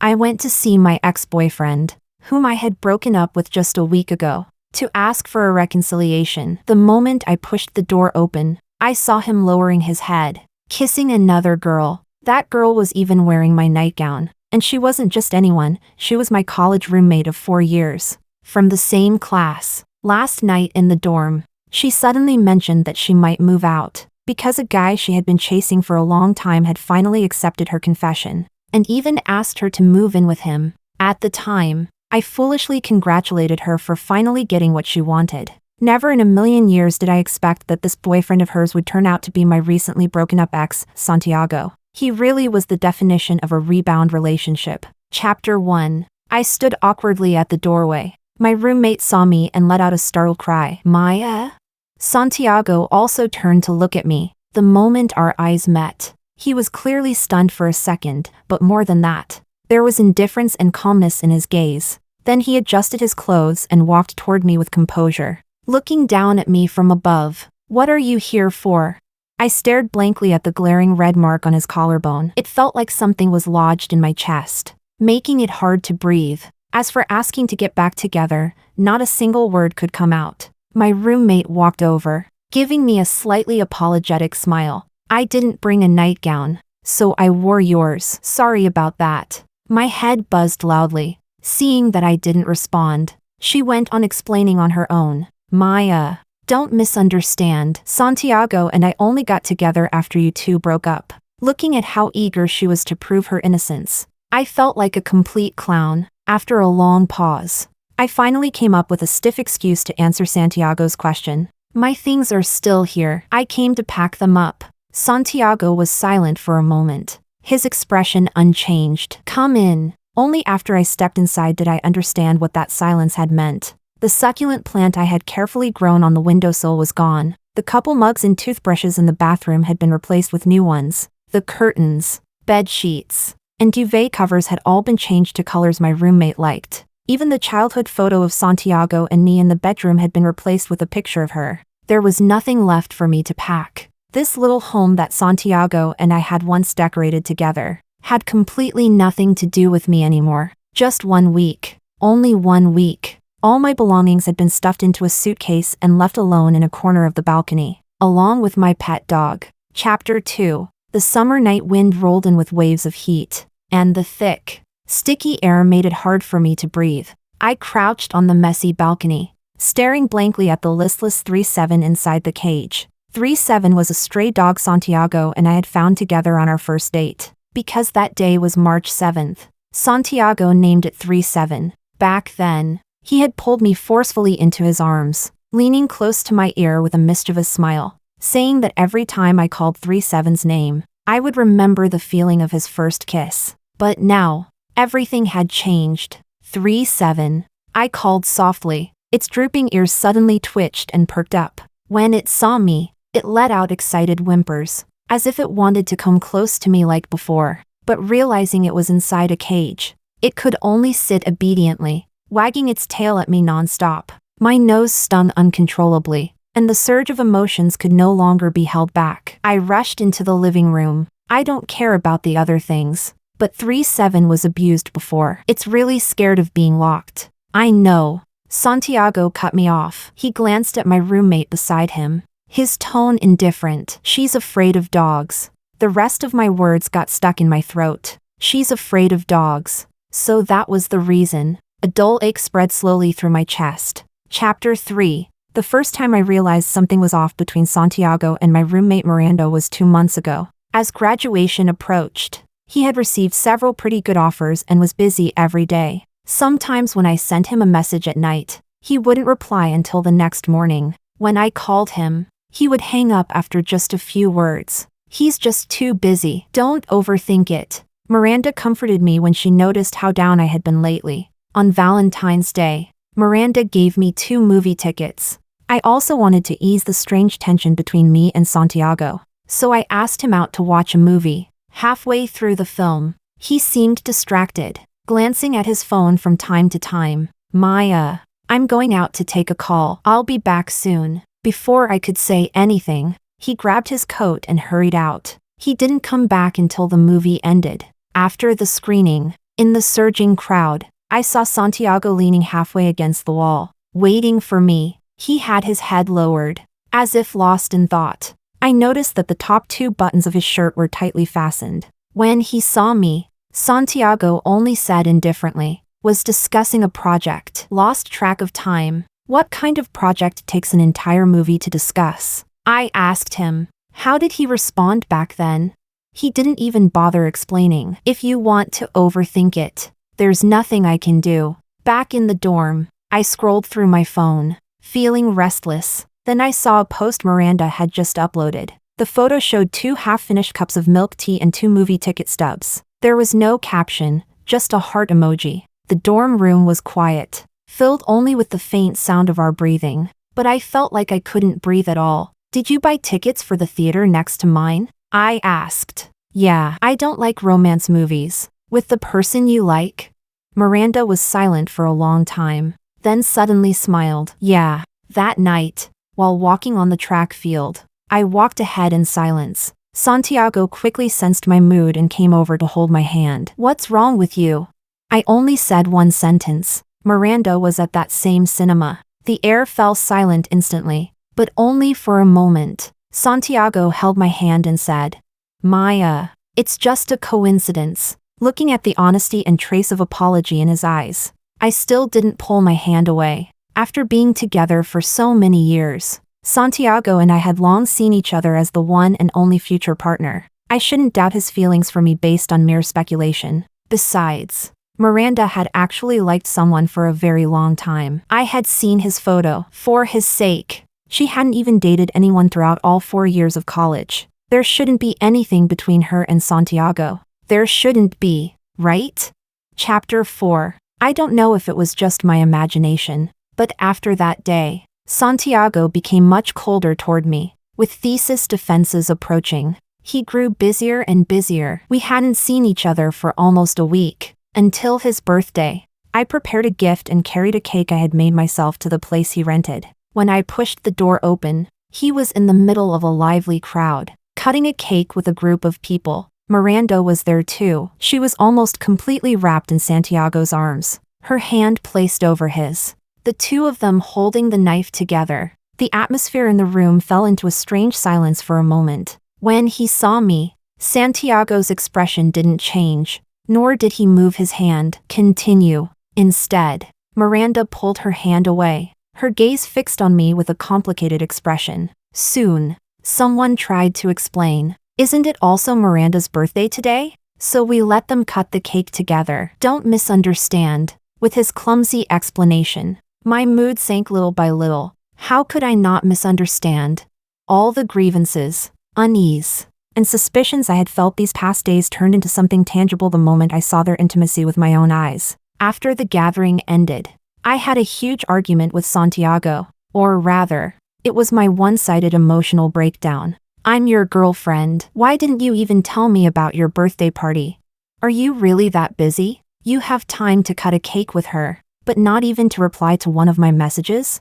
I went to see my ex-boyfriend, whom I had broken up with just a week ago, to ask for a reconciliation. The moment I pushed the door open, I saw him lowering his head, kissing another girl. That girl was even wearing my nightgown. And she wasn't just anyone, she was my college roommate of 4 years. From the same class. Last night in the dorm, she suddenly mentioned that she might move out, because a guy she had been chasing for a long time had finally accepted her confession, and even asked her to move in with him. At the time, I foolishly congratulated her for finally getting what she wanted. Never in a million years did I expect that this boyfriend of hers would turn out to be my recently broken up ex, Santiago. He really was the definition of a rebound relationship. Chapter 1. I stood awkwardly at the doorway. My roommate saw me and let out a startled cry. Maya? Santiago also turned to look at me. The moment our eyes met, he was clearly stunned for a second, but more than that, there was indifference and calmness in his gaze. Then he adjusted his clothes and walked toward me with composure, looking down at me from above. What are you here for? I stared blankly at the glaring red mark on his collarbone. It felt like something was lodged in my chest, making it hard to breathe. As for asking to get back together, not a single word could come out. My roommate walked over, giving me a slightly apologetic smile. I didn't bring a nightgown, so I wore yours. Sorry about that. My head buzzed loudly. Seeing that I didn't respond, she went on explaining on her own. Maya, don't misunderstand. Santiago and I only got together after you two broke up. Looking at how eager she was to prove her innocence, I felt like a complete clown. After a long pause, I finally came up with a stiff excuse to answer Santiago's question. My things are still here. I came to pack them up. Santiago was silent for a moment, his expression unchanged. Come in. Only after I stepped inside did I understand what that silence had meant. The succulent plant I had carefully grown on the windowsill was gone. The couple mugs and toothbrushes in the bathroom had been replaced with new ones. The curtains, bed sheets, and duvet covers had all been changed to colors my roommate liked. Even the childhood photo of Santiago and me in the bedroom had been replaced with a picture of her. There was nothing left for me to pack. This little home that Santiago and I had once decorated together had completely nothing to do with me anymore. Just 1 week. Only 1 week. All my belongings had been stuffed into a suitcase and left alone in a corner of the balcony, along with my pet dog. Chapter 2. The summer night wind rolled in with waves of heat, and the thick, sticky air made it hard for me to breathe. I crouched on the messy balcony, staring blankly at the listless 3-7 inside the cage. 3-7 was a stray dog Santiago and I had found together on our first date. Because that day was March 7th, Santiago named it 3-7. Back then, he had pulled me forcefully into his arms, leaning close to my ear with a mischievous smile, saying that every time I called 3-7's name, I would remember the feeling of his first kiss. But now, everything had changed. 3-7. I called softly. Its drooping ears suddenly twitched and perked up. When it saw me, it let out excited whimpers, as if it wanted to come close to me like before. But realizing it was inside a cage, it could only sit obediently, wagging its tail at me nonstop. My nose stung uncontrollably, and the surge of emotions could no longer be held back. I rushed into the living room. I don't care about the other things, but 3-7 was abused before. It's really scared of being locked. I know. Santiago cut me off. He glanced at my roommate beside him, his tone indifferent. She's afraid of dogs. The rest of my words got stuck in my throat. She's afraid of dogs. So that was the reason. A dull ache spread slowly through my chest. Chapter 3. The first time I realized something was off between Santiago and my roommate Miranda was 2 months ago. As graduation approached, he had received several pretty good offers and was busy every day. Sometimes when I sent him a message at night, he wouldn't reply until the next morning. When I called him, he would hang up after just a few words. He's just too busy. Don't overthink it. Miranda comforted me when she noticed how down I had been lately. On Valentine's Day, Miranda gave me 2 movie tickets. I also wanted to ease the strange tension between me and Santiago, so I asked him out to watch a movie. Halfway through the film, he seemed distracted, glancing at his phone from time to time. Maya, I'm going out to take a call. I'll be back soon. Before I could say anything, he grabbed his coat and hurried out. He didn't come back until the movie ended. After the screening, In the surging crowd, I saw Santiago leaning halfway against the wall, waiting for me. He had his head lowered, as if lost in thought. I noticed that the top 2 buttons of his shirt were tightly fastened. When he saw me, Santiago only said indifferently, "Was discussing a project." Lost track of time. What kind of project takes an entire movie to discuss? I asked him. How did he respond back then? He didn't even bother explaining. If you want to overthink it, there's nothing I can do. Back in the dorm, I scrolled through my phone, feeling restless. Then I saw a post Miranda had just uploaded. The photo showed 2 half-finished cups of milk tea and 2 movie ticket stubs. There was no caption, just a heart emoji. The dorm room was quiet, filled only with the faint sound of our breathing. But I felt like I couldn't breathe at all. Did you buy tickets for the theater next to mine? I asked. Yeah, I don't like romance movies. With the person you like? Miranda was silent for a long time, then suddenly smiled. Yeah, that night, while walking on the track field, I walked ahead in silence. Santiago quickly sensed my mood and came over to hold my hand. What's wrong with you? I only said one sentence. Miranda was at that same cinema. The air fell silent instantly, but only for a moment. Santiago held my hand and said, Maya, it's just a coincidence. Looking at the honesty and trace of apology in his eyes, I still didn't pull my hand away. After being together for so many years, Santiago and I had long seen each other as the one and only future partner. I shouldn't doubt his feelings for me based on mere speculation. Besides, Miranda had actually liked someone for a very long time. I had seen his photo. For his sake, she hadn't even dated anyone throughout all 4 years of college. There shouldn't be anything between her and Santiago. There shouldn't be, right? Chapter 4. I don't know if it was just my imagination, but after that day, Santiago became much colder toward me. With thesis defenses approaching, he grew busier and busier. We hadn't seen each other for almost a week, until his birthday. I prepared a gift and carried a cake I had made myself to the place he rented. When I pushed the door open, he was in the middle of a lively crowd, cutting a cake with a group of people. Miranda was there too. She was almost completely wrapped in Santiago's arms, her hand placed over his. The two of them holding the knife together. The atmosphere in the room fell into a strange silence for a moment. When he saw me, Santiago's expression didn't change, nor did he move his hand. Continue. Instead, Miranda pulled her hand away, her gaze fixed on me with a complicated expression. Soon, someone tried to explain. Isn't it also Miranda's birthday today? So we let them cut the cake together. Don't misunderstand. With his clumsy explanation, my mood sank little by little. How could I not misunderstand? All the grievances, unease, and suspicions I had felt these past days turned into something tangible the moment I saw their intimacy with my own eyes. After the gathering ended, I had a huge argument with Santiago, or rather, it was my one-sided emotional breakdown. I'm your girlfriend. Why didn't you even tell me about your birthday party? Are you really that busy? You have time to cut a cake with her, but not even to reply to one of my messages?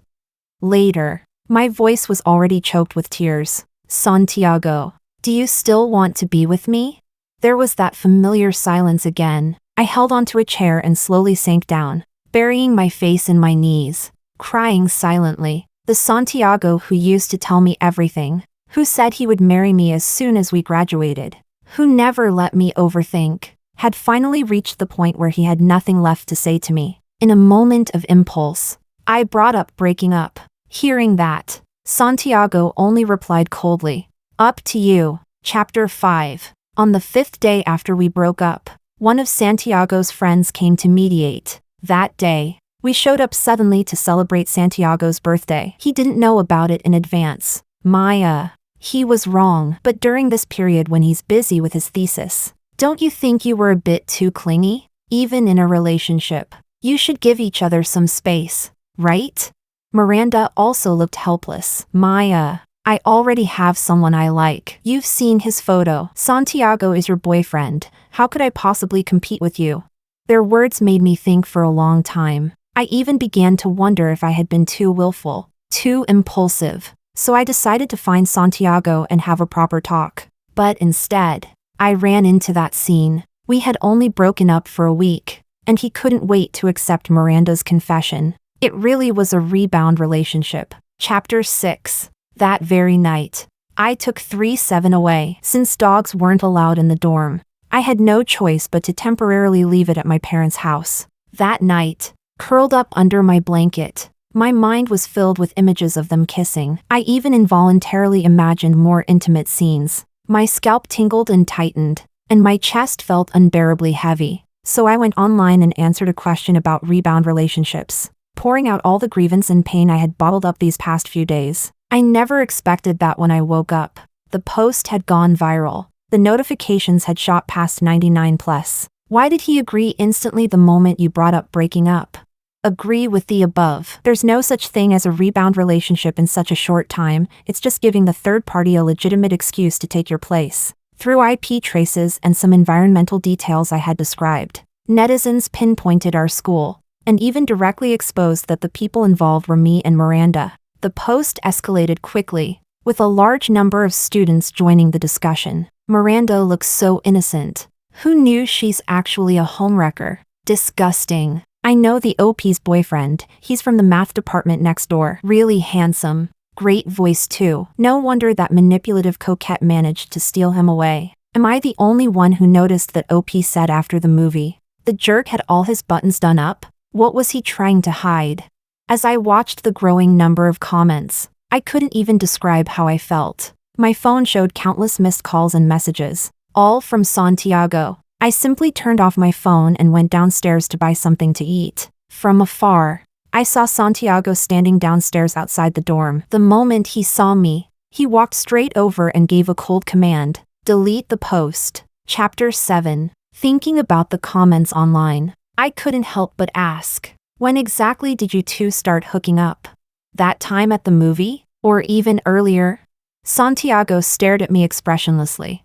Later, my voice was already choked with tears. Santiago, do you still want to be with me? There was that familiar silence again. I held onto a chair and slowly sank down, burying my face in my knees, crying silently. The Santiago who used to tell me everything, who said he would marry me as soon as we graduated, who never let me overthink, had finally reached the point where he had nothing left to say to me. In a moment of impulse, I brought up breaking up. Hearing that, Santiago only replied coldly, Up to you. Chapter 5. On the 5th day after we broke up, one of Santiago's friends came to mediate. That day, we showed up suddenly to celebrate Santiago's birthday. He didn't know about it in advance. Maya. He was wrong, but during this period when he's busy with his thesis, don't you think you were a bit too clingy? Even in a relationship, you should give each other some space, right? Miranda also looked helpless. Maya, I already have someone I like. You've seen his photo. Santiago is your boyfriend. How could I possibly compete with you? Their words made me think for a long time. I even began to wonder if I had been too willful, too impulsive. So I decided to find Santiago and have a proper talk. But instead, I ran into that scene. We had only broken up for a week, and he couldn't wait to accept Miranda's confession. It really was a rebound relationship. Chapter 6. That very night, I took 3-7 away. Since dogs weren't allowed in the dorm, I had no choice but to temporarily leave it at my parents' house. That night, curled up under my blanket, my mind was filled with images of them kissing. I even involuntarily imagined more intimate scenes. My scalp tingled and tightened, and my chest felt unbearably heavy. So I went online and answered a question about rebound relationships, pouring out all the grievance and pain I had bottled up these past few days. I never expected that when I woke up. The post had gone viral. The notifications had shot past 99+. Why did he agree instantly the moment you brought up breaking up? Agree with the above. There's no such thing as a rebound relationship in such a short time. It's just giving the third party a legitimate excuse to take your place. Through IP traces and some environmental details I had described, netizens pinpointed our school, and even directly exposed that the people involved were me and Miranda. The post escalated quickly, with a large number of students joining the discussion. Miranda looks so innocent. Who knew she's actually a homewrecker? Disgusting. I know the OP's boyfriend. He's from the math department next door. Really handsome. Great voice too. No wonder that manipulative coquette managed to steal him away. Am I the only one who noticed that OP said after the movie? The jerk had all his buttons done up? What was he trying to hide? As I watched the growing number of comments, I couldn't even describe how I felt. My phone showed countless missed calls and messages, all from Santiago. I simply turned off my phone and went downstairs to buy something to eat. From afar, I saw Santiago standing downstairs outside the dorm. The moment he saw me, he walked straight over and gave a cold command: delete the post. Chapter 7. Thinking about the comments online, I couldn't help but ask, when exactly did you two start hooking up? That time at the movie? Or even earlier? Santiago stared at me expressionlessly.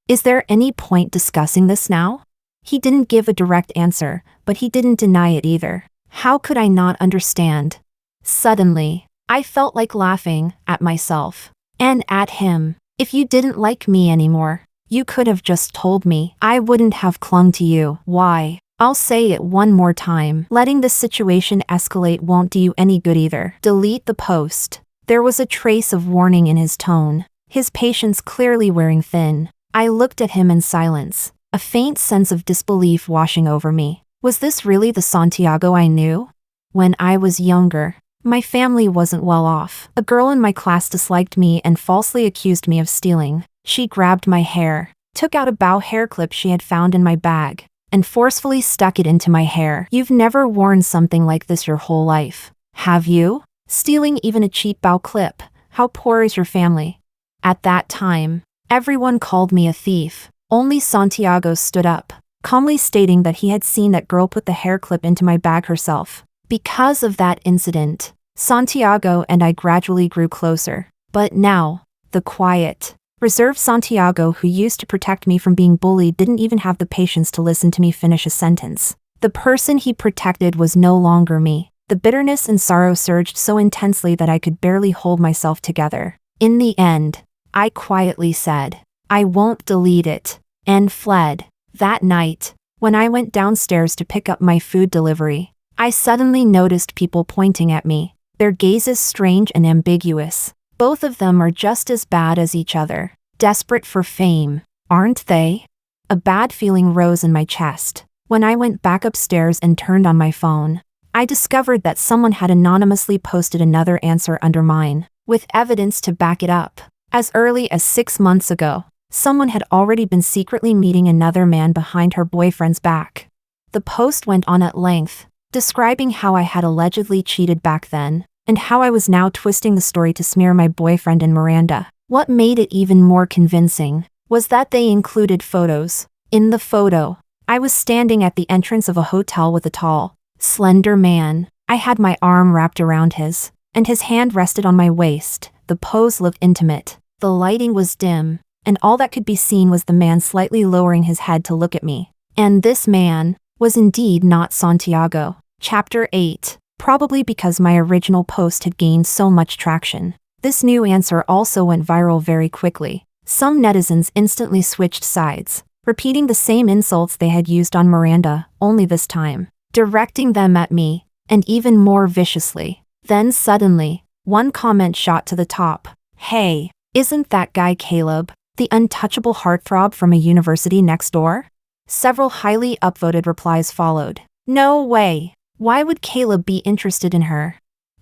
Is there any point discussing this now? He didn't give a direct answer, but he didn't deny it either. How could I not understand? Suddenly, I felt like laughing at myself. And at him. If you didn't like me anymore, you could have just told me. I wouldn't have clung to you. Why? I'll say it one more time. Letting the situation escalate won't do you any good either. Delete the post. There was a trace of warning in his tone, his patience clearly wearing thin. I looked at him in silence, a faint sense of disbelief washing over me. Was this really the Santiago I knew? When I was younger, my family wasn't well off. A girl in my class disliked me and falsely accused me of stealing. She grabbed my hair, took out a bow hair clip she had found in my bag, and forcefully stuck it into my hair. You've never worn something like this your whole life, have you? Stealing even a cheap bow clip. How poor is your family? At that time, everyone called me a thief. Only Santiago stood up, calmly stating that he had seen that girl put the hair clip into my bag herself. Because of that incident, Santiago and I gradually grew closer. But now, the quiet, reserved Santiago who used to protect me from being bullied didn't even have the patience to listen to me finish a sentence. The person he protected was no longer me. The bitterness and sorrow surged so intensely that I could barely hold myself together. In the end, I quietly said, I won't delete it, and fled. That night, when I went downstairs to pick up my food delivery, I suddenly noticed people pointing at me, their gazes strange and ambiguous. Both of them are just as bad as each other, desperate for fame, aren't they? A bad feeling rose in my chest. When I went back upstairs and turned on my phone, I discovered that someone had anonymously posted another answer under mine, with evidence to back it up. As early as 6 months ago, someone had already been secretly meeting another man behind her boyfriend's back. The post went on at length, describing how I had allegedly cheated back then, and how I was now twisting the story to smear my boyfriend and Miranda. What made it even more convincing was that they included photos. In the photo, I was standing at the entrance of a hotel with a tall, slender man. I had my arm wrapped around his, and his hand rested on my waist. The pose looked intimate. The lighting was dim, and all that could be seen was the man slightly lowering his head to look at me. And this man was indeed not Santiago. Chapter 8. Probably because my original post had gained so much traction, this new answer also went viral very quickly. Some netizens instantly switched sides, repeating the same insults they had used on Miranda, only this time, directing them at me, and even more viciously. Then suddenly, one comment shot to the top. "Hey, isn't that guy Caleb, the untouchable heartthrob from a university next door?" Several highly upvoted replies followed. "No way. Why would Caleb be interested in her?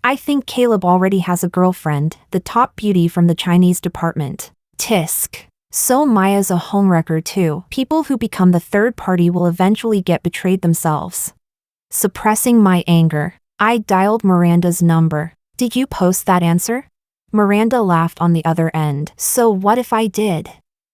I think Caleb already has a girlfriend, the top beauty from the Chinese department. Tisk. So Maya's a homewrecker too. People who become the third party will eventually get betrayed themselves." Suppressing my anger, I dialed Miranda's number. "Did you post that answer?" Miranda laughed on the other end. "So what if I did?"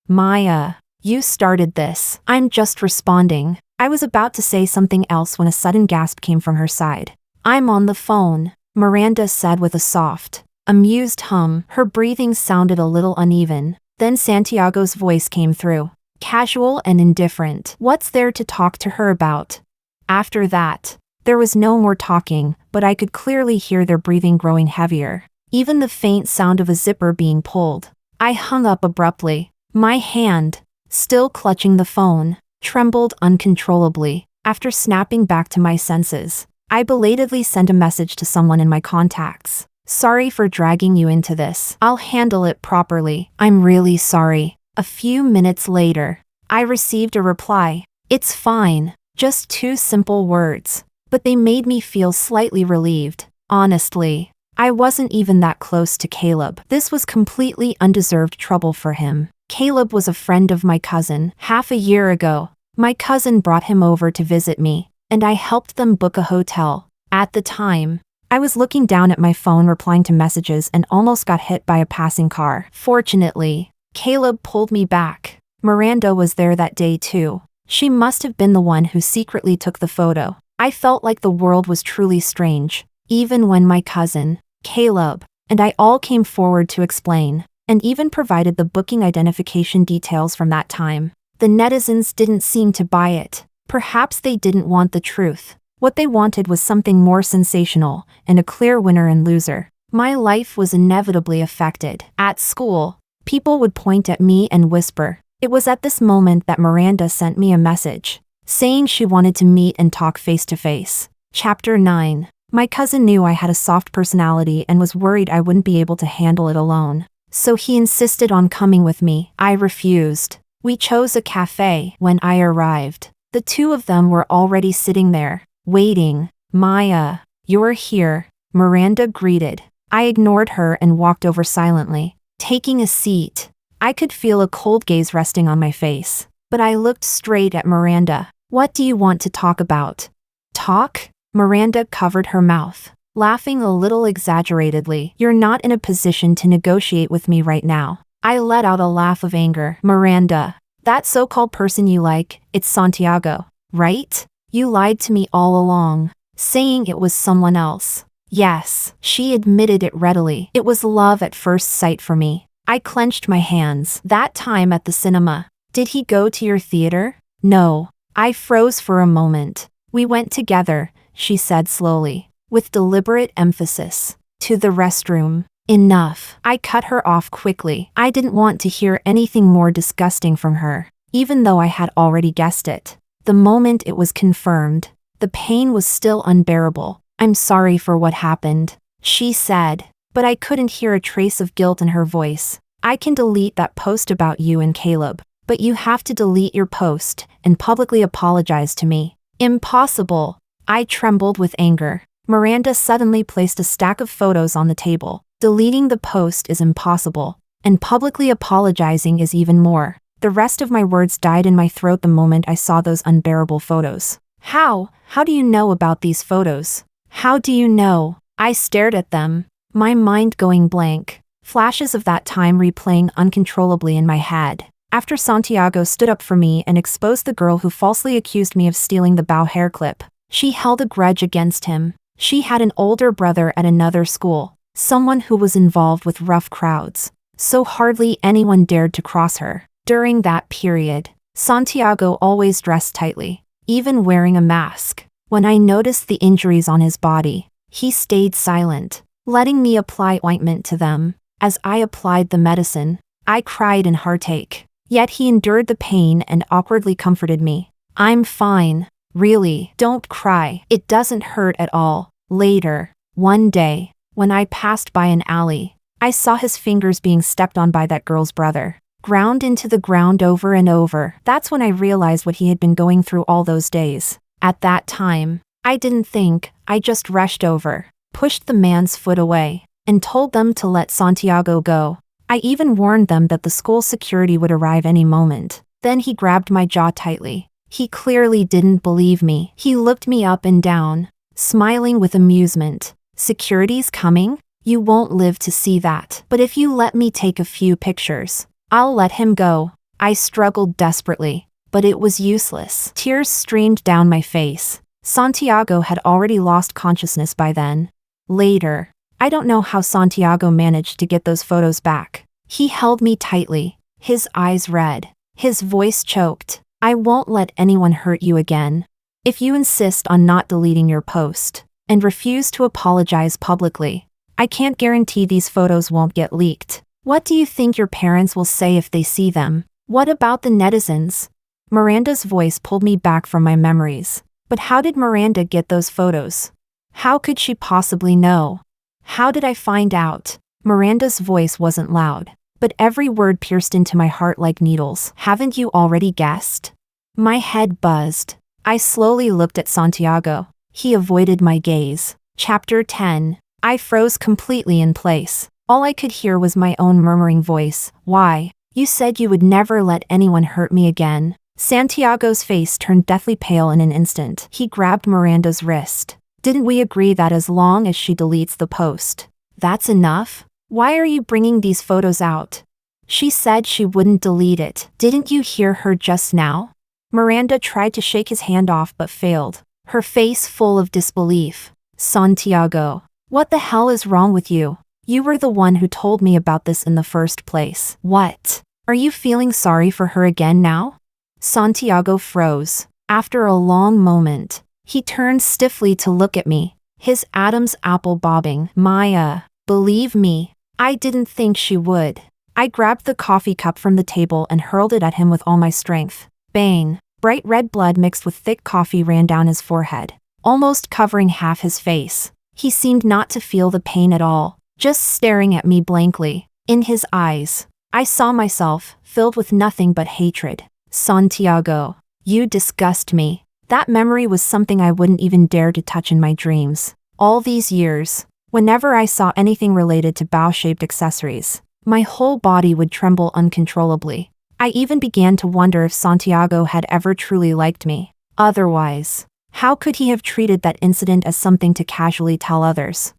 "Maya, you started this. I'm just responding." I was about to say something else when a sudden gasp came from her side. "I'm on the phone," Miranda said with a soft, amused hum. Her breathing sounded a little uneven. Then Santiago's voice came through, casual and indifferent. "What's there to talk to her about?" After that, there was no more talking, but I could clearly hear their breathing growing heavier, even the faint sound of a zipper being pulled. I hung up abruptly. My hand, still clutching the phone, trembled uncontrollably. After snapping back to my senses, I belatedly sent a message to someone in my contacts. "Sorry for dragging you into this. I'll handle it properly. I'm really sorry." A few minutes later, I received a reply. "It's fine." Just 2 simple words, but they made me feel slightly relieved. Honestly, I wasn't even that close to Caleb. This was completely undeserved trouble for him. Caleb was a friend of my cousin. Half a year ago, my cousin brought him over to visit me, and I helped them book a hotel. At the time, I was looking down at my phone replying to messages and almost got hit by a passing car. Fortunately, Caleb pulled me back. Miranda was there that day too. She must have been the one who secretly took the photo. I felt like the world was truly strange, even when my cousin, Caleb, and I all came forward to explain, and even provided the booking identification details from that time. The netizens didn't seem to buy it. Perhaps they didn't want the truth. What they wanted was something more sensational, and a clear winner and loser. My life was inevitably affected. At school, people would point at me and whisper. It was at this moment that Miranda sent me a message, saying she wanted to meet and talk face to face. Chapter 9. My cousin knew I had a soft personality and was worried I wouldn't be able to handle it alone. So he insisted on coming with me. I refused. We chose a cafe. When I arrived, the two of them were already sitting there, waiting. "Maya, you're here," Miranda greeted. I ignored her and walked over silently, taking a seat. I could feel a cold gaze resting on my face, but I looked straight at Miranda. "What do you want to talk about?" "Talk?" Miranda covered her mouth, laughing a little exaggeratedly. "You're not in a position to negotiate with me right now." I let out a laugh of anger. "Miranda, that so-called person you like, it's Santiago, right? You lied to me all along, saying it was someone else." "Yes," she admitted it readily. "It was love at first sight for me." I clenched my hands. "That time at the cinema. Did he go to your theater?" "No." I froze for a moment. "We went together," she said slowly, with deliberate emphasis. "To the restroom." "Enough." I cut her off quickly. I didn't want to hear anything more disgusting from her, even though I had already guessed it. The moment it was confirmed, the pain was still unbearable. "I'm sorry for what happened," she said, but I couldn't hear a trace of guilt in her voice. "I can delete that post about you and Caleb, but you have to delete your post and publicly apologize to me." "Impossible." I trembled with anger. Miranda suddenly placed a stack of photos on the table. "Deleting the post is impossible, and publicly apologizing is even more." The rest of my words died in my throat the moment I saw those unbearable photos. How do you know about these photos? How do you know?" I stared at them, my mind going blank, flashes of that time replaying uncontrollably in my head. After Santiago stood up for me and exposed the girl who falsely accused me of stealing the bow hair clip, she held a grudge against him. She had an older brother at another school, someone who was involved with rough crowds, so hardly anyone dared to cross her. During that period, Santiago always dressed tightly, even wearing a mask. When I noticed the injuries on his body, he stayed silent, letting me apply ointment to them. As I applied the medicine, I cried in heartache. Yet he endured the pain and awkwardly comforted me. I'm fine. Really, don't cry. It doesn't hurt at all. Later, one day, when I passed by an alley, I saw his fingers being stepped on by that girl's brother. Ground into the ground over and over. That's when I realized what he had been going through all those days. At that time, I didn't think, I just rushed over, pushed the man's foot away, and told them to let Santiago go. I even warned them that the school security would arrive any moment. Then he grabbed my jaw tightly. He clearly didn't believe me. He looked me up and down, smiling with amusement. Security's coming? You won't live to see that. But if you let me take a few pictures, I'll let him go. I struggled desperately, but it was useless. Tears streamed down my face. Santiago had already lost consciousness by then. Later, I don't know how Santiago managed to get those photos back. He held me tightly, his eyes red, his voice choked. I won't let anyone hurt you again. If you insist on not deleting your post and refuse to apologize publicly, I can't guarantee these photos won't get leaked. What do you think your parents will say if they see them? What about the netizens? Miranda's voice pulled me back from my memories. But how did Miranda get those photos? How could she possibly know? How did I find out? Miranda's voice wasn't loud, but every word pierced into my heart like needles. Haven't you already guessed? My head buzzed. I slowly looked at Santiago. He avoided my gaze. Chapter 10. I froze completely in place. All I could hear was my own murmuring voice. Why? You said you would never let anyone hurt me again. Santiago's face turned deathly pale in an instant. He grabbed Miranda's wrist. Didn't we agree that as long as she deletes the post, that's enough? Why are you bringing these photos out? She said she wouldn't delete it. Didn't you hear her just now? Miranda tried to shake his hand off but failed, her face full of disbelief. Santiago, what the hell is wrong with you? You were the one who told me about this in the first place. What? Are you feeling sorry for her again now? Santiago froze. After a long moment, he turned stiffly to look at me, his Adam's apple bobbing. Maya, believe me, I didn't think she would. I grabbed the coffee cup from the table and hurled it at him with all my strength. Bang! Bright red blood mixed with thick coffee ran down his forehead, almost covering half his face. He seemed not to feel the pain at all, just staring at me blankly. In his eyes, I saw myself, filled with nothing but hatred. Santiago, you disgust me. That memory was something I wouldn't even dare to touch in my dreams. All these years, whenever I saw anything related to bow-shaped accessories, my whole body would tremble uncontrollably. I even began to wonder if Santiago had ever truly liked me. Otherwise, how could he have treated that incident as something to casually tell others?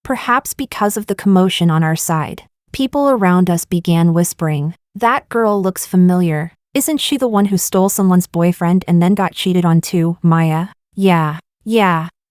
Perhaps because of the commotion on our side, people around us began whispering, "That girl looks familiar. Isn't she the one who stole someone's boyfriend and then got cheated on too, Maya?" Yeah,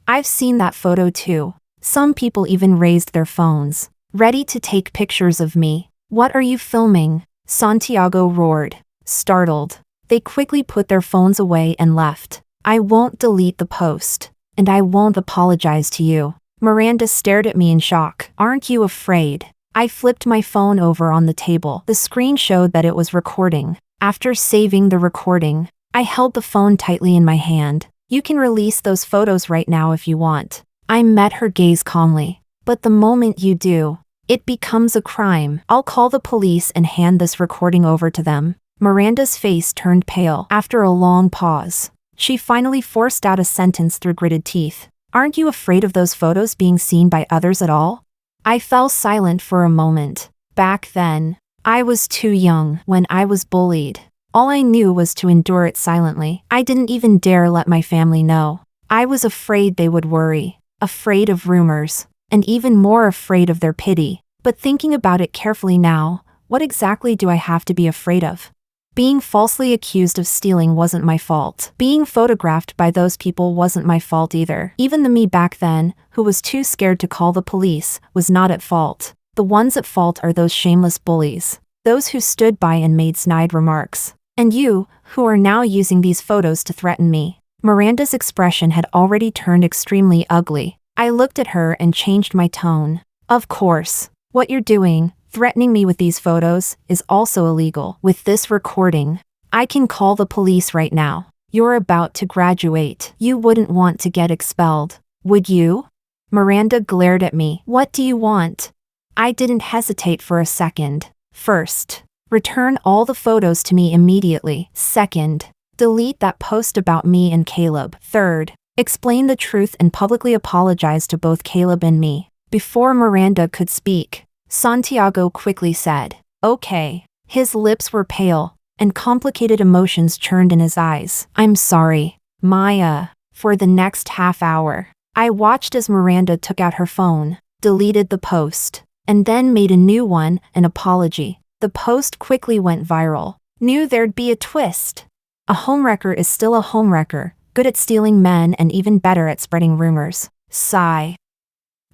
I've seen that photo too. Some people even raised their phones, ready to take pictures of me. What are you filming? Santiago roared, startled. They quickly put their phones away and left. I won't delete the post, and I won't apologize to you. Miranda stared at me in shock. Aren't you afraid? I flipped my phone over on the table. The screen showed that it was recording. After saving the recording, I held the phone tightly in my hand. You can release those photos right now if you want. I met her gaze calmly. But the moment you do, it becomes a crime. I'll call the police and hand this recording over to them. Miranda's face turned pale. After a long pause, she finally forced out a sentence through gritted teeth. Aren't you afraid of those photos being seen by others at all? I fell silent for a moment. Back then, I was too young. When I was bullied, all I knew was to endure it silently. I didn't even dare let my family know. I was afraid they would worry, afraid of rumors, and even more afraid of their pity. But thinking about it carefully now, what exactly do I have to be afraid of? Being falsely accused of stealing wasn't my fault. Being photographed by those people wasn't my fault either. Even the me back then, who was too scared to call the police, was not at fault. The ones at fault are those shameless bullies, those who stood by and made snide remarks. And you, who are now using these photos to threaten me. Miranda's expression had already turned extremely ugly. I looked at her and changed my tone. Of course, what you're doing, Threatening me with these photos is also illegal. With this recording, I can call the police right now. You're about to graduate. You wouldn't want to get expelled, would you? Miranda glared at me. What do you want? I didn't hesitate for a second. First, return all the photos to me immediately. Second, delete that post about me and Caleb. Third, explain the truth and publicly apologize to both Caleb and me. Before Miranda could speak, Santiago quickly said, "Okay." His lips were pale, and complicated emotions churned in his eyes. "I'm sorry, Maya." For the next half hour, I watched as Miranda took out her phone, deleted the post, and then made a new one, an apology. The post quickly went viral. Knew there'd be a twist. A homewrecker is still a homewrecker, good at stealing men and even better at spreading rumors. Sigh.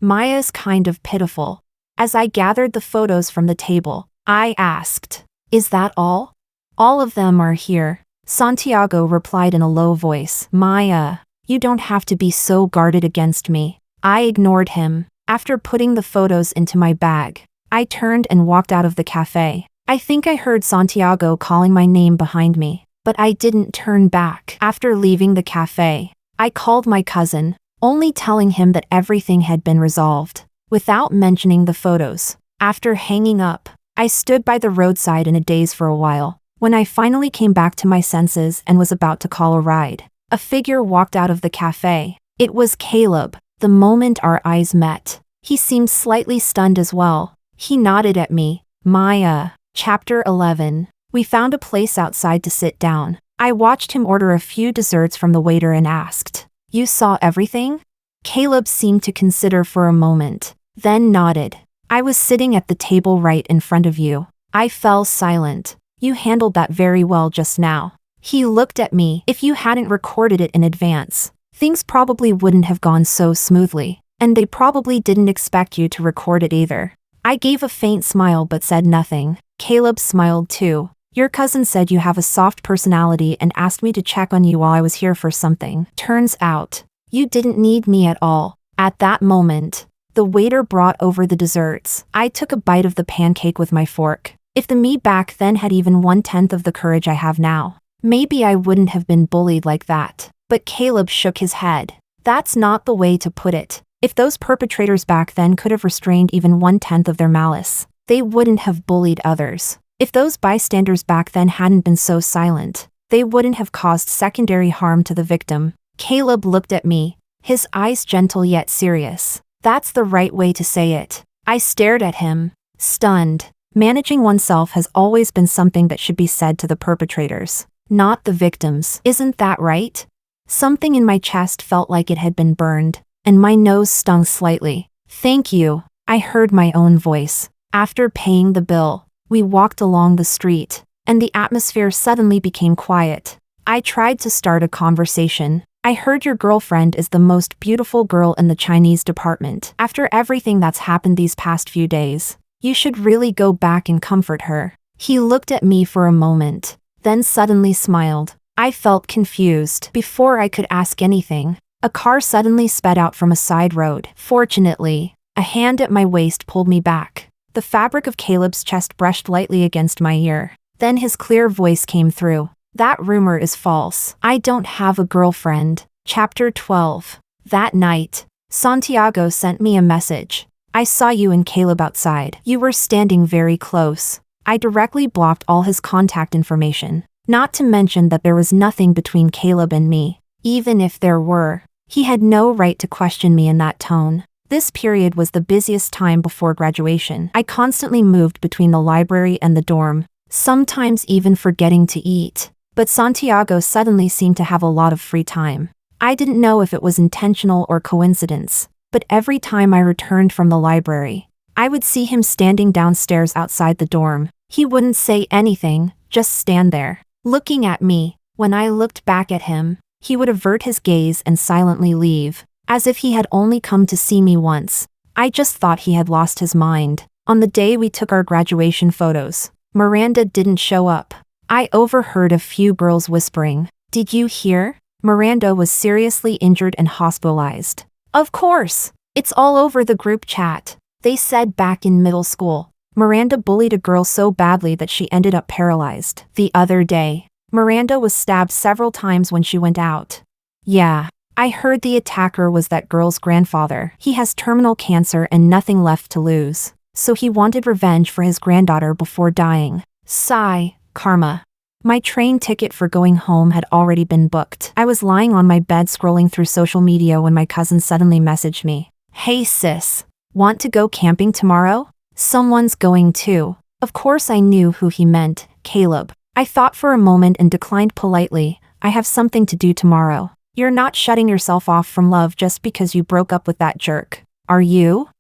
Maya's kind of pitiful. As I gathered the photos from the table, I asked, "Is that all?" "All of them are here," Santiago replied in a low voice. "Maya, you don't have to be so guarded against me." I ignored him. After putting the photos into my bag, I turned and walked out of the cafe. I think I heard Santiago calling my name behind me, but I didn't turn back. After leaving the cafe, I called my cousin, only telling him that everything had been resolved, without mentioning the photos. After hanging up, I stood by the roadside in a daze for a while. When I finally came back to my senses and was about to call a ride, a figure walked out of the cafe. It was Caleb. The moment our eyes met, he seemed slightly stunned as well. He nodded at me. Maya. Chapter 11. We found a place outside to sit down. I watched him order a few desserts from the waiter and asked, "You saw everything?" Caleb seemed to consider for a moment, then nodded. "I was sitting at the table right in front of you." I fell silent. "You handled that very well just now." He looked at me. "If you hadn't recorded it in advance, things probably wouldn't have gone so smoothly, and they probably didn't expect you to record it either." I gave a faint smile but said nothing. Caleb smiled too. "Your cousin said you have a soft personality and asked me to check on you while I was here for something. Turns out, you didn't need me at all." At that moment, the waiter brought over the desserts. I took a bite of the pancake with my fork. If the me back then had even 1/10 of the courage I have now, maybe I wouldn't have been bullied like that. But Caleb shook his head. "That's not the way to put it. If those perpetrators back then could have restrained even 1/10 of their malice, they wouldn't have bullied others. If those bystanders back then hadn't been so silent, they wouldn't have caused secondary harm to the victim." Caleb looked at me, his eyes gentle yet serious. "That's the right way to say it." I stared at him, stunned. Managing oneself has always been something that should be said to the perpetrators, not the victims. Isn't that right? Something in my chest felt like it had been burned, and my nose stung slightly. "Thank you," I heard my own voice. After paying the bill, we walked along the street, and the atmosphere suddenly became quiet. I tried to start a conversation. "I heard your girlfriend is the most beautiful girl in the Chinese department. After everything that's happened these past few days, you should really go back and comfort her." He looked at me for a moment, then suddenly smiled. I felt confused. Before I could ask anything, a car suddenly sped out from a side road. Fortunately, a hand at my waist pulled me back. The fabric of Caleb's chest brushed lightly against my ear. Then his clear voice came through. "That rumor is false. I don't have a girlfriend." Chapter 12. That night, Santiago sent me a message. "I saw you and Caleb outside. You were standing very close." I directly blocked all his contact information. Not to mention that there was nothing between Caleb and me. Even if there were, he had no right to question me in that tone. This period was the busiest time before graduation. I constantly moved between the library and the dorm, sometimes even forgetting to eat. But Santiago suddenly seemed to have a lot of free time. I didn't know if it was intentional or coincidence, but every time I returned from the library, I would see him standing downstairs outside the dorm. He wouldn't say anything, just stand there, looking at me. When I looked back at him, he would avert his gaze and silently leave, as if he had only come to see me once. I just thought he had lost his mind. On the day we took our graduation photos, Miranda didn't show up. I overheard a few girls whispering, "Did you hear? Miranda was seriously injured and hospitalized." "Of course! It's all over the group chat," they said back in middle school. Miranda bullied a girl so badly that she ended up paralyzed. The other day, Miranda was stabbed several times when she went out. Yeah, I heard the attacker was that girl's grandfather. He has terminal cancer and nothing left to lose, so he wanted revenge for his granddaughter before dying. Sigh, karma. My train ticket for going home had already been booked. I was lying on my bed scrolling through social media when my cousin suddenly messaged me. Hey sis, want to go camping tomorrow? Someone's going too. Of course I knew who he meant, Caleb. I thought for a moment and declined politely. I have something to do tomorrow. You're not shutting yourself off from love just because you broke up with that jerk, are you?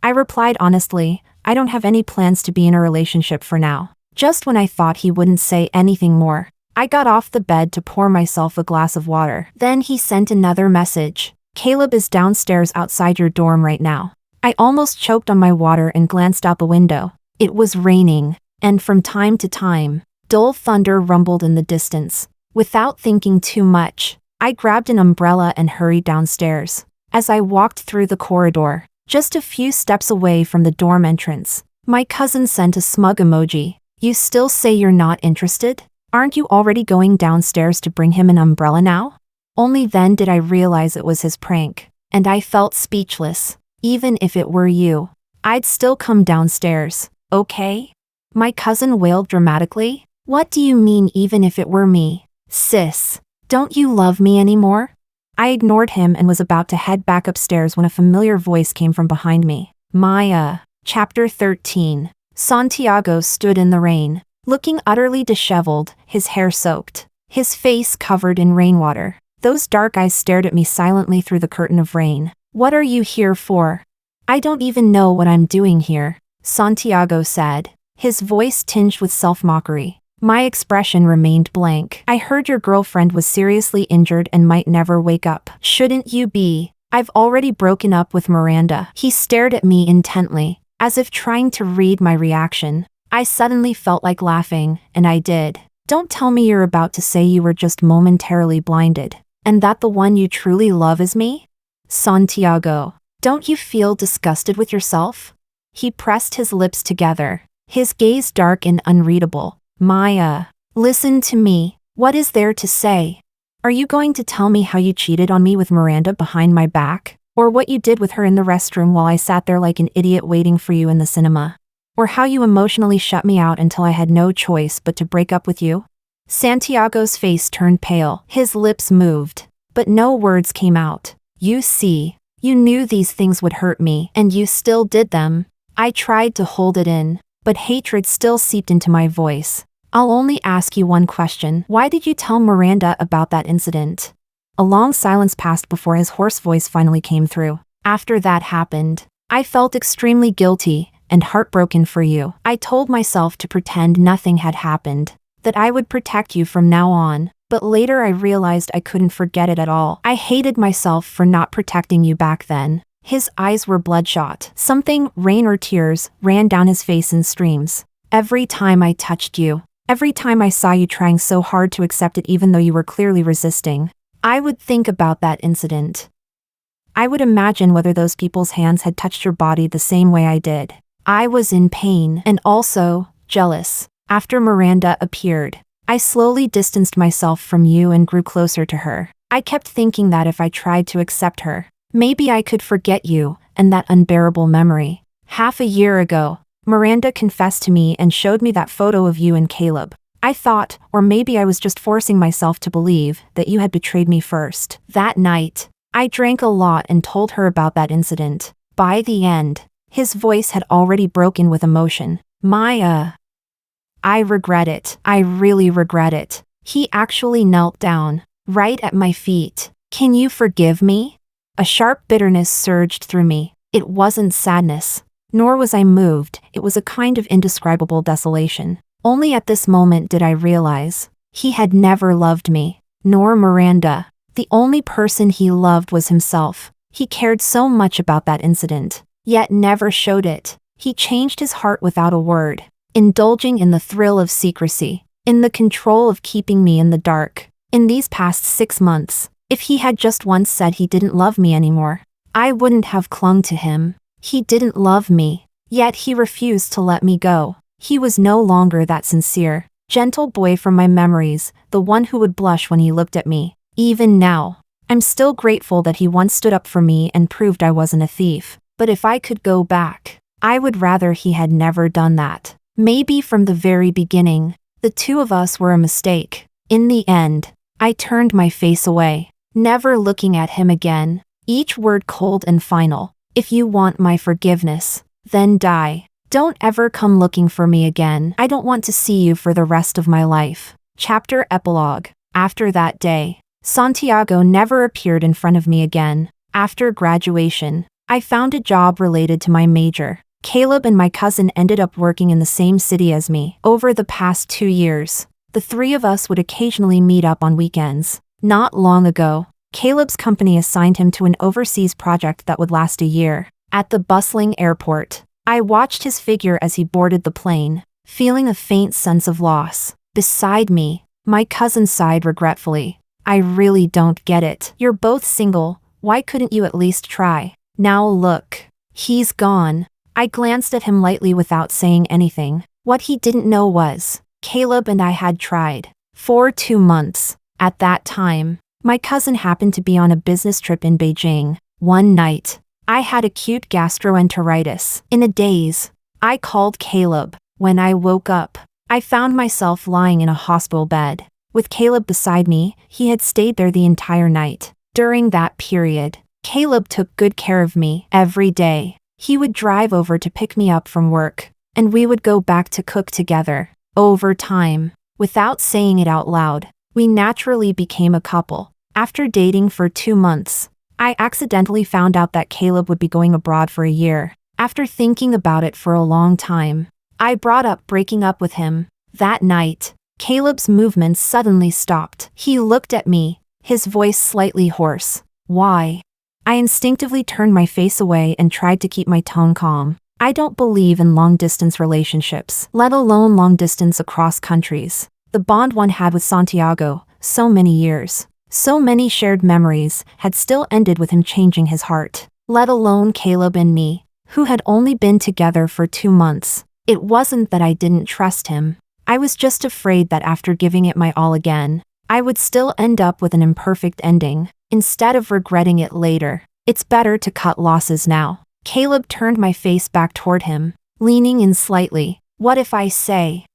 I replied honestly, I don't have any plans to be in a relationship for now. Just when I thought he wouldn't say anything more, I got off the bed to pour myself a glass of water. Then he sent another message. Caleb is downstairs outside your dorm right now. I almost choked on my water and glanced out the window. It was raining, and from time to time, dull thunder rumbled in the distance. Without thinking too much, I grabbed an umbrella and hurried downstairs. As I walked through the corridor, just a few steps away from the dorm entrance, my cousin sent a smug emoji. You still say you're not interested? Aren't you already going downstairs to bring him an umbrella now? Only then did I realize it was his prank, and I felt speechless. Even if it were you, I'd still come downstairs, okay? My cousin wailed dramatically. What do you mean even if it were me? Sis, don't you love me anymore? I ignored him and was about to head back upstairs when a familiar voice came from behind me. Chapter 13. Santiago stood in the rain, looking utterly disheveled, his hair soaked, his face covered in rainwater. Those dark eyes stared at me silently through the curtain of rain. What are you here for? I don't even know what I'm doing here, Santiago said, his voice tinged with self-mockery. My expression remained blank. I heard your girlfriend was seriously injured and might never wake up. Shouldn't you be? I've already broken up with Miranda. He stared at me intently, as if trying to read my reaction. I suddenly felt like laughing, and I did. Don't tell me you're about to say you were just momentarily blinded, and that the one you truly love is me? Santiago, don't you feel disgusted with yourself? He pressed his lips together, his gaze dark and unreadable. Maya, listen to me. What is there to say? Are you going to tell me how you cheated on me with Miranda behind my back? Or what you did with her in the restroom while I sat there like an idiot waiting for you in the cinema? Or how you emotionally shut me out until I had no choice but to break up with you? Santiago's face turned pale, his lips moved, but no words came out. You see, you knew these things would hurt me, and you still did them. I tried to hold it in, but hatred still seeped into my voice. I'll only ask you one question. Why did you tell Miranda about that incident? A long silence passed before his hoarse voice finally came through. After that happened, I felt extremely guilty and heartbroken for you. I told myself to pretend nothing had happened, that I would protect you from now on. But later I realized I couldn't forget it at all. I hated myself for not protecting you back then. His eyes were bloodshot. Something, rain or tears, ran down his face in streams. Every time I touched you, every time I saw you trying so hard to accept it even though you were clearly resisting, I would think about that incident. I would imagine whether those people's hands had touched your body the same way I did. I was in pain and also jealous. After Miranda appeared, I slowly distanced myself from you and grew closer to her. I kept thinking that if I tried to accept her, maybe I could forget you and that unbearable memory. Half a year ago, Miranda confessed to me and showed me that photo of you and Caleb. I thought, or maybe I was just forcing myself to believe, that you had betrayed me first. That night, I drank a lot and told her about that incident. By the end, his voice had already broken with emotion. I regret it. I really regret it. He actually knelt down, right at my feet. Can you forgive me? A sharp bitterness surged through me. It wasn't sadness, nor was I moved. It was a kind of indescribable desolation. Only at this moment did I realize he had never loved me, nor Miranda. The only person he loved was himself. He cared so much about that incident, yet never showed it. He changed his heart without a word, indulging in the thrill of secrecy, in the control of keeping me in the dark. In these past 6 months, if he had just once said he didn't love me anymore, I wouldn't have clung to him. He didn't love me. Yet he refused to let me go. He was no longer that sincere, gentle boy from my memories, the one who would blush when he looked at me. Even now, I'm still grateful that he once stood up for me and proved I wasn't a thief. But if I could go back, I would rather he had never done that. Maybe from the very beginning, the two of us were a mistake. In the end, I turned my face away, never looking at him again, each word cold and final. If you want my forgiveness, then die. Don't ever come looking for me again. I don't want to see you for the rest of my life. Chapter Epilogue. After that day, Santiago never appeared in front of me again. After graduation, I found a job related to my major. Caleb and my cousin ended up working in the same city as me. Over the past 2 years, the three of us would occasionally meet up on weekends. Not long ago, Caleb's company assigned him to an overseas project that would last a year. At the bustling airport, I watched his figure as he boarded the plane, feeling a faint sense of loss. Beside me, my cousin sighed regretfully. I really don't get it. You're both single, why couldn't you at least try? Now look. He's gone. I glanced at him lightly without saying anything. What he didn't know was, Caleb and I had tried. For 2 months. At that time, my cousin happened to be on a business trip in Beijing. One night, I had acute gastroenteritis. In a daze, I called Caleb. When I woke up, I found myself lying in a hospital bed. With Caleb beside me, he had stayed there the entire night. During that period, Caleb took good care of me every day. He would drive over to pick me up from work, and we would go back to cook together. Over time, without saying it out loud, we naturally became a couple. After dating for 2 months, I accidentally found out that Caleb would be going abroad for a year. After thinking about it for a long time, I brought up breaking up with him. That night, Caleb's movements suddenly stopped. He looked at me, his voice slightly hoarse. Why? I instinctively turned my face away and tried to keep my tone calm. I don't believe in long-distance relationships, let alone long-distance across countries. The bond one had with Santiago, so many years, so many shared memories, had still ended with him changing his heart. Let alone Caleb and me, who had only been together for 2 months. It wasn't that I didn't trust him. I was just afraid that after giving it my all again, I would still end up with an imperfect ending. Instead of regretting it later, it's better to cut losses now. Caleb turned my face back toward him, leaning in slightly. What if I say,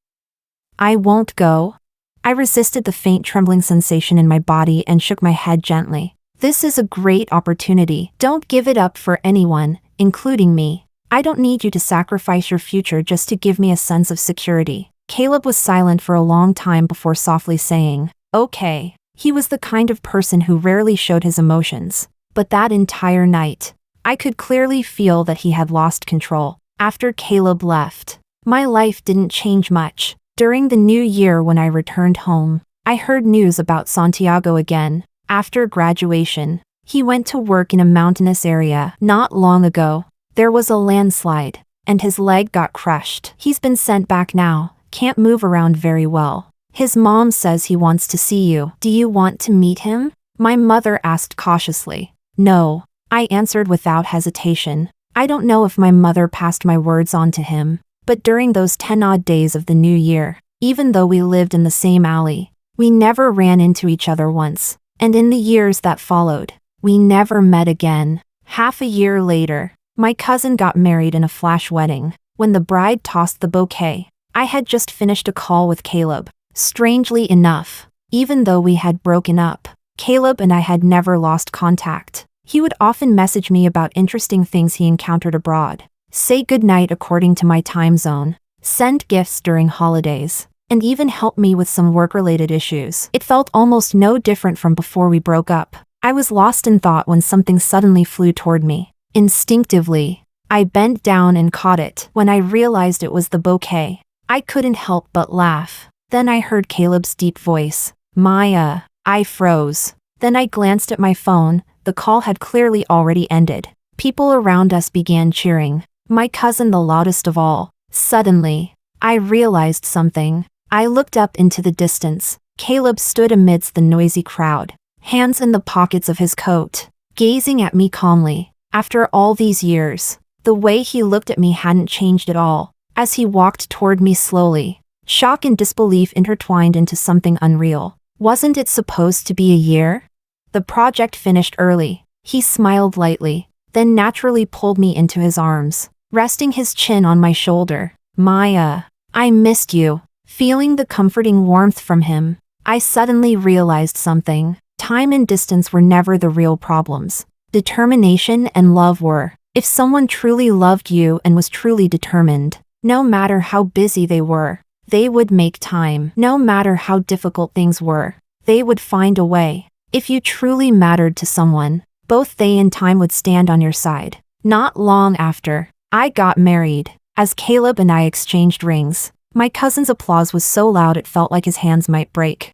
I won't go? I resisted the faint trembling sensation in my body and shook my head gently. This is a great opportunity. Don't give it up for anyone, including me. I don't need you to sacrifice your future just to give me a sense of security. Caleb was silent for a long time before softly saying, okay. He was the kind of person who rarely showed his emotions. But that entire night, I could clearly feel that he had lost control. After Caleb left, my life didn't change much. During the new year when I returned home, I heard news about Santiago again. After graduation, he went to work in a mountainous area. Not long ago, there was a landslide, and his leg got crushed. He's been sent back now, can't move around very well. His mom says he wants to see you. Do you want to meet him? My mother asked cautiously. No, I answered without hesitation. I don't know if my mother passed my words on to him, but during those 10-odd days of the new year, even though we lived in the same alley, we never ran into each other once. And in the years that followed, we never met again. Half a year later, my cousin got married in a flash wedding. When the bride tossed the bouquet, I had just finished a call with Caleb. Strangely enough, even though we had broken up, Caleb and I had never lost contact. He would often message me about interesting things he encountered abroad, say goodnight according to my time zone, send gifts during holidays, and even help me with some work-related issues. It felt almost no different from before we broke up. I was lost in thought when something suddenly flew toward me. Instinctively, I bent down and caught it. When I realized it was the bouquet, I couldn't help but laugh. Then I heard Caleb's deep voice. Maya. I froze. Then I glanced at my phone. The call had clearly already ended. People around us began cheering, my cousin the loudest of all. Suddenly, I realized something. I looked up into the distance. Caleb stood amidst the noisy crowd, hands in the pockets of his coat, gazing at me calmly. After all these years, The way he looked at me hadn't changed at all. As he walked toward me slowly, shock and disbelief intertwined into something unreal. Wasn't it supposed to be a year? The project finished early. He smiled lightly, then naturally pulled me into his arms, resting his chin on my shoulder. Maya, I missed you. Feeling the comforting warmth from him, I suddenly realized something. Time and distance were never the real problems. Determination and love were. If someone truly loved you and was truly determined, no matter how busy they were, they would make time. No matter how difficult things were, they would find a way. If you truly mattered to someone, both they and time would stand on your side. Not long after, I got married. As Caleb and I exchanged rings, my cousin's applause was so loud it felt like his hands might break.